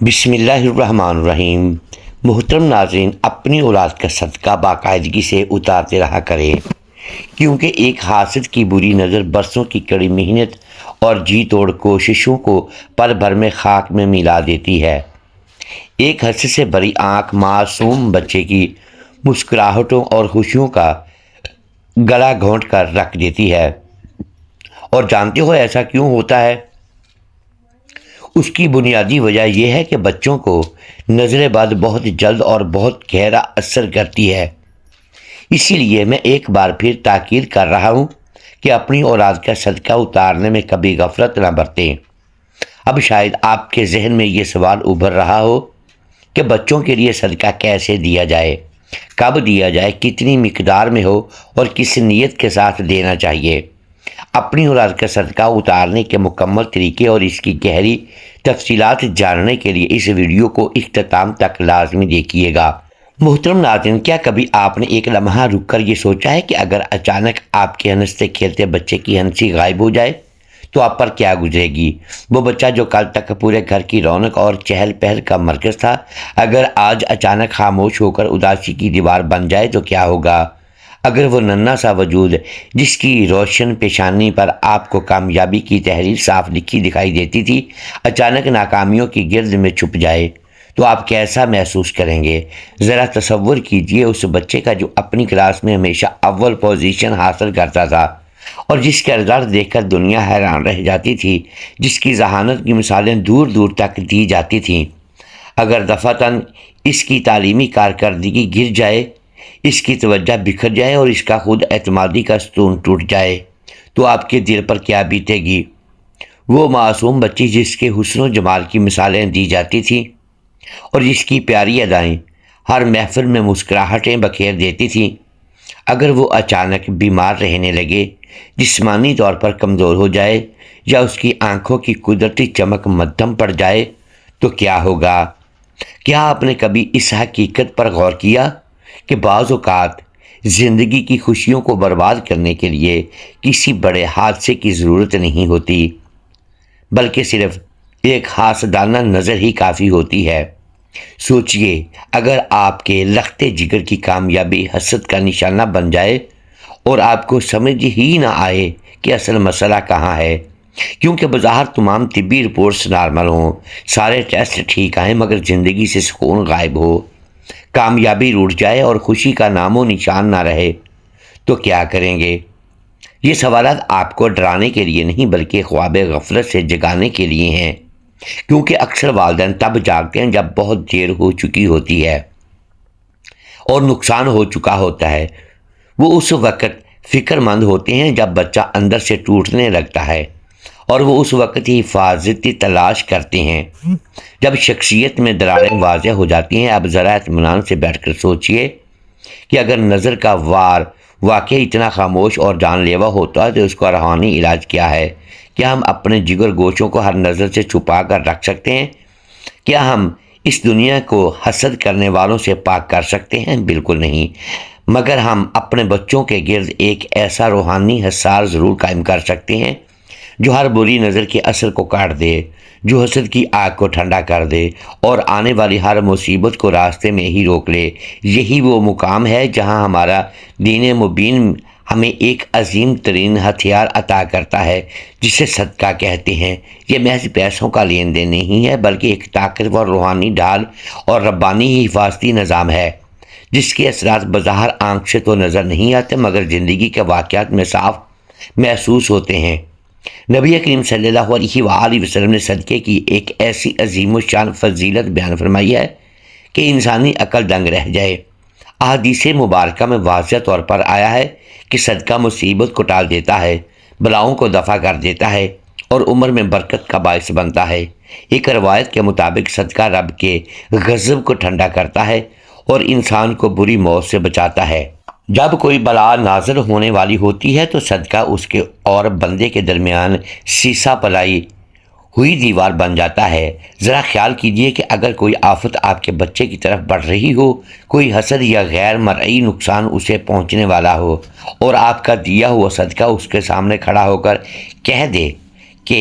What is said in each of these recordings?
بسم اللہ الرحمن الرحیم۔ محترم ناظرین، اپنی اولاد کا صدقہ باقاعدگی سے اتارتے رہا کریں، کیونکہ ایک حاسد کی بری نظر برسوں کی کڑی محنت اور جی توڑ کوششوں کو پل بھر میں خاک میں ملا دیتی ہے۔ ایک حسد سے بری آنکھ معصوم بچے کی مسکراہٹوں اور خوشیوں کا گلا گھونٹ کر رکھ دیتی ہے۔ اور جانتے ہو ایسا کیوں ہوتا ہے؟ اس کی بنیادی وجہ یہ ہے کہ بچوں کو نظر بد بہت جلد اور بہت گہرا اثر کرتی ہے۔ اسی لیے میں ایک بار پھر تاکید کر رہا ہوں کہ اپنی اولاد کا صدقہ اتارنے میں کبھی غفلت نہ برتیں۔ اب شاید آپ کے ذہن میں یہ سوال ابھر رہا ہو کہ بچوں کے لیے صدقہ کیسے دیا جائے، کب دیا جائے، کتنی مقدار میں ہو اور کس نیت کے ساتھ دینا چاہیے۔ اپنی اولاد کا صدقہ اتارنے کے مکمل طریقے اور اس کی گہری تفصیلات جاننے کے لیے اس ویڈیو کو اختتام تک لازمی دیکھیے گا۔ محترم ناظرین، کیا کبھی آپ نے ایک لمحہ رک کر یہ سوچا ہے کہ اگر اچانک آپ کے ہنستے کھیلتے بچے کی ہنسی غائب ہو جائے تو آپ پر کیا گزرے گی؟ وہ بچہ جو کل تک پورے گھر کی رونق اور چہل پہل کا مرکز تھا، اگر آج اچانک خاموش ہو کر اداسی کی دیوار بن جائے تو کیا ہوگا؟ اگر وہ ننھا سا وجود جس کی روشن پیشانی پر آپ کو کامیابی کی تحریر صاف لکھی دکھائی دیتی تھی، اچانک ناکامیوں کی گرد میں چھپ جائے تو آپ کیسا محسوس کریں گے؟ ذرا تصور کیجئے اس بچے کا جو اپنی کلاس میں ہمیشہ اول پوزیشن حاصل کرتا تھا اور جس کا رزلٹ دیکھ کر دنیا حیران رہ جاتی تھی، جس کی ذہانت کی مثالیں دور دور تک دی جاتی تھیں۔ اگر دفعتاً اس کی تعلیمی کارکردگی گر جائے، اس کی توجہ بکھر جائے اور اس کا خود اعتمادی کا ستون ٹوٹ جائے تو آپ کے دل پر کیا بیتے گی؟ وہ معصوم بچی جس کے حسن و جمال کی مثالیں دی جاتی تھیں اور جس کی پیاری ادائیں ہر محفل میں مسکراہٹیں بکھیر دیتی تھیں، اگر وہ اچانک بیمار رہنے لگے، جسمانی طور پر کمزور ہو جائے یا اس کی آنکھوں کی قدرتی چمک مدھم پڑ جائے تو کیا ہوگا؟ کیا آپ نے کبھی اس حقیقت پر غور کیا کہ بعض اوقات زندگی کی خوشیوں کو برباد کرنے کے لیے کسی بڑے حادثے کی ضرورت نہیں ہوتی، بلکہ صرف ایک حاسدانہ نظر ہی کافی ہوتی ہے؟ سوچئے، اگر آپ کے لختے جگر کی کامیابی حسد کا نشانہ بن جائے اور آپ کو سمجھ ہی نہ آئے کہ اصل مسئلہ کہاں ہے، کیونکہ بظاہر تمام طبی رپورٹس نارمل ہوں، سارے ٹیسٹ ٹھیک آئیں، مگر زندگی سے سکون غائب ہو، کامیابی روٹ جائے اور خوشی کا نام و نشان نہ رہے، تو کیا کریں گے؟ یہ سوالات آپ کو ڈرانے کے لیے نہیں بلکہ خواب غفلت سے جگانے کے لیے ہیں، کیونکہ اکثر والدین تب جاگتے ہیں جب بہت دیر ہو چکی ہوتی ہے اور نقصان ہو چکا ہوتا ہے۔ وہ اس وقت فکر مند ہوتے ہیں جب بچہ اندر سے ٹوٹنے لگتا ہے، اور وہ اس وقت ہی حفاظتی تلاش کرتے ہیں جب شخصیت میں دراڑیں واضح ہو جاتی ہیں۔ اب ذرا اطمینان سے بیٹھ کر سوچئے کہ اگر نظر کا وار واقعی اتنا خاموش اور جان لیوا ہوتا ہے تو اس کا روحانی علاج کیا ہے؟ کیا ہم اپنے جگر گوشوں کو ہر نظر سے چھپا کر رکھ سکتے ہیں؟ کیا ہم اس دنیا کو حسد کرنے والوں سے پاک کر سکتے ہیں؟ بالکل نہیں، مگر ہم اپنے بچوں کے گرد ایک ایسا روحانی حصار ضرور قائم کر سکتے ہیں جو ہر بری نظر کے اثر کو کاٹ دے، جو حسد کی آگ کو ٹھنڈا کر دے اور آنے والی ہر مصیبت کو راستے میں ہی روک لے۔ یہی وہ مقام ہے جہاں ہمارا دین مبین ہمیں ایک عظیم ترین ہتھیار عطا کرتا ہے جسے صدقہ کہتے ہیں۔ یہ محض پیسوں کا لین دین نہیں ہے، بلکہ ایک طاقتور روحانی ڈھال اور ربانی حفاظتی نظام ہے جس کے اثرات بظاہر آنکھ سے تو نظر نہیں آتے مگر زندگی کے واقعات میں صاف محسوس ہوتے ہیں۔ نبی کریم صلی اللہ علیہ وآلہ وسلم نے صدقے کی ایک ایسی عظیم و شان فضیلت بیان فرمائی ہے کہ انسانی عقل دنگ رہ جائے۔ احادیث مبارکہ میں واضح طور پر آیا ہے کہ صدقہ مصیبت کو ٹال دیتا ہے، بلاؤں کو دفع کر دیتا ہے اور عمر میں برکت کا باعث بنتا ہے۔ ایک روایت کے مطابق صدقہ رب کے غضب کو ٹھنڈا کرتا ہے اور انسان کو بری موت سے بچاتا ہے۔ جب کوئی بلا نازل ہونے والی ہوتی ہے تو صدقہ اس کے اور بندے کے درمیان سیسا پلائی ہوئی دیوار بن جاتا ہے۔ ذرا خیال کیجئے کہ اگر کوئی آفت آپ کے بچے کی طرف بڑھ رہی ہو، کوئی حسد یا غیر مرئی نقصان اسے پہنچنے والا ہو اور آپ کا دیا ہوا صدقہ اس کے سامنے کھڑا ہو کر کہہ دے کہ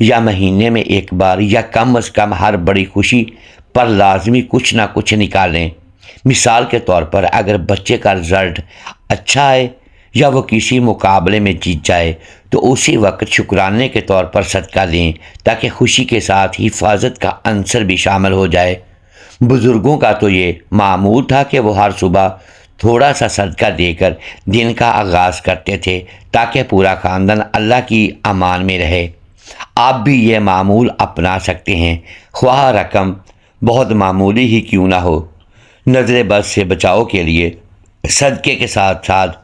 یا مہینے میں ایک بار یا کم از کم ہر بڑی خوشی پر لازمی کچھ نہ کچھ نکالیں۔ مثال کے طور پر اگر بچے کا رزلٹ اچھا ہے یا وہ کسی مقابلے میں جیت جائے تو اسی وقت شکرانے کے طور پر صدقہ دیں تاکہ خوشی کے ساتھ حفاظت کا عنصر بھی شامل ہو جائے۔ بزرگوں کا تو یہ معمول تھا کہ وہ ہر صبح تھوڑا سا صدقہ دے کر دن کا آغاز کرتے تھے تاکہ پورا خاندان اللہ کی امان میں رہے۔ آپ بھی یہ معمول اپنا سکتے ہیں، خواہ رقم بہت معمولی ہی کیوں نہ ہو۔ نظر بد سے بچاؤ کے لیے صدقے کے ساتھ ساتھ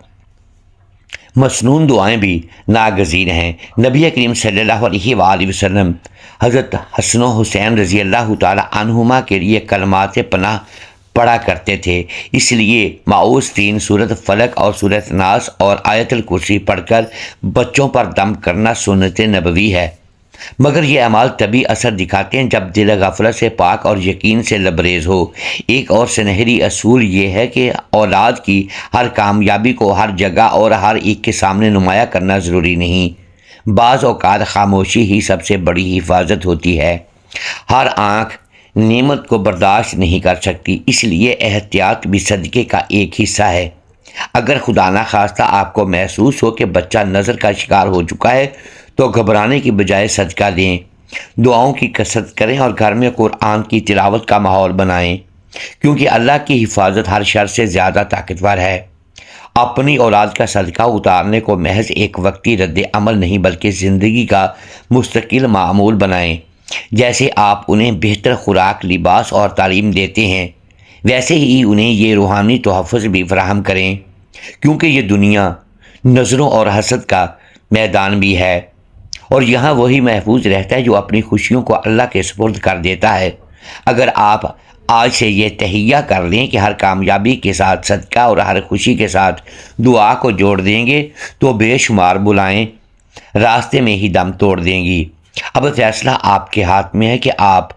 مسنون دعائیں بھی ناگزیر ہیں۔ نبی کریم صلی اللہ علیہ وآلہ وسلم حضرت حسن و حسین رضی اللہ تعالی عنہما کے لیے کلمات پناہ پڑھا کرتے تھے، اس لیے معوذ 3 سورۃ فلق اور سورۃ ناس اور آیت الکرسی پڑھ کر بچوں پر دم کرنا سنت نبوی ہے۔ مگر یہ اعمال تبھی اثر دکھاتے ہیں جب دل غفلت سے پاک اور یقین سے لبریز ہو۔ ایک اور سنہری اصول یہ ہے کہ اولاد کی ہر کامیابی کو ہر جگہ اور ہر ایک کے سامنے نمایاں کرنا ضروری نہیں۔ بعض اوقات خاموشی ہی سب سے بڑی حفاظت ہوتی ہے۔ ہر آنکھ نعمت کو برداشت نہیں کر سکتی، اس لیے احتیاط بھی صدقے کا ایک حصہ ہے۔ اگر خدا نخواستہ آپ کو محسوس ہو کہ بچہ نظر کا شکار ہو چکا ہے تو گھبرانے کی بجائے صدقہ دیں، دعاؤں کی کثرت کریں اور گھر میں قرآن کی تلاوت کا ماحول بنائیں، کیونکہ اللہ کی حفاظت ہر شر سے زیادہ طاقتور ہے۔ اپنی اولاد کا صدقہ اتارنے کو محض ایک وقتی رد عمل نہیں بلکہ زندگی کا مستقل معمول بنائیں۔ جیسے آپ انہیں بہتر خوراک، لباس اور تعلیم دیتے ہیں، ویسے ہی انہیں یہ روحانی تحفظ بھی فراہم کریں، کیونکہ یہ دنیا نظروں اور حسد کا میدان بھی ہے، اور یہاں وہی محفوظ رہتا ہے جو اپنی خوشیوں کو اللہ کے سپرد کر دیتا ہے۔ اگر آپ آج سے یہ تہیہ کر لیں کہ ہر کامیابی کے ساتھ صدقہ اور ہر خوشی کے ساتھ دعا کو جوڑ دیں گے تو بے شمار بلائیں راستے میں ہی دم توڑ دیں گی۔ اب فیصلہ آپ کے ہاتھ میں ہے کہ آپ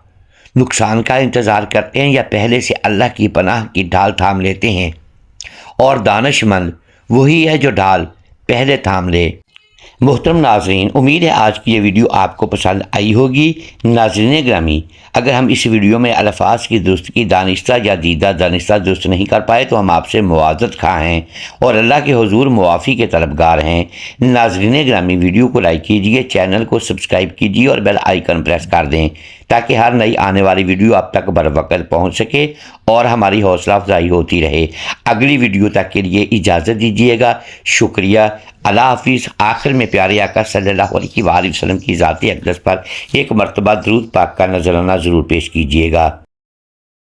نقصان کا انتظار کرتے ہیں یا پہلے سے اللہ کی پناہ کی ڈھال تھام لیتے ہیں، اور دانش مند وہی ہے جو ڈھال پہلے تھام لے۔ محترم ناظرین، امید ہے آج کی یہ ویڈیو آپ کو پسند آئی ہوگی۔ ناظرین گرامی، اگر ہم اس ویڈیو میں الفاظ کی درستگی دانستہ یا دیدہ دانستہ درست نہیں کر پائے تو ہم آپ سے معذرت خواہ ہیں اور اللہ کے حضور معافی کے طلبگار ہیں۔ ناظرین گرامی، ویڈیو کو لائک کیجیے، چینل کو سبسکرائب کیجیے اور بیل آئیکن پریس کر دیں تاکہ ہر نئی آنے والی ویڈیو آپ تک بروقت پہنچ سکے اور ہماری حوصلہ افزائی ہوتی رہے۔ اگلی ویڈیو تک کے لیے اجازت دیجیے گا۔ شکریہ، اللہ حافظ۔ آخر میں پیارے آقا صلی اللہ علیہ وآلہ وسلم کی ذات اقدس پر ایک مرتبہ درود پاک کا نذرانہ ضرور پیش کیجیے گا۔